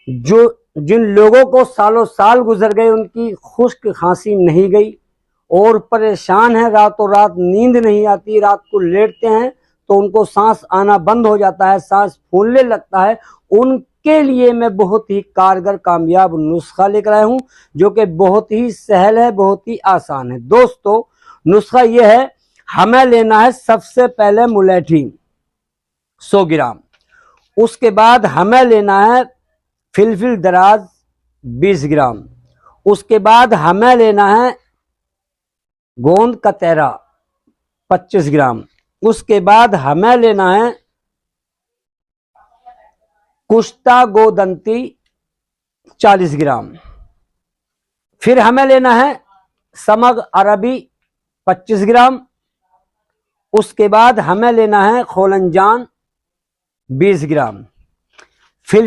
जो जिन लोगों को सालों साल गुजर गए उनकी खुश्क खांसी नहीं गई और परेशान है, रातों रात नींद नहीं आती, रात को लेटते हैं तो उनको सांस आना बंद हो जाता है, सांस फूलने लगता है, उनके लिए मैं बहुत ही कारगर कामयाब नुस्खा लेकर आया हूं जो कि बहुत ही सहल है, बहुत ही आसान है। दोस्तों, नुस्खा यह है, हमें लेना है सबसे पहले मुलेठी 100 ग्राम, उसके बाद हमें लेना है फिलफिल दराज 20 ग्राम, उसके बाद हमें लेना है गोंद कतैरा 25 ग्राम, उसके बाद हमें लेना है कुश्ता गोदंती 40 ग्राम, फिर हमें लेना है समग अरबी 25 ग्राम, उसके बाद हमें लेना है खोलंजान 20 ग्राम, फिर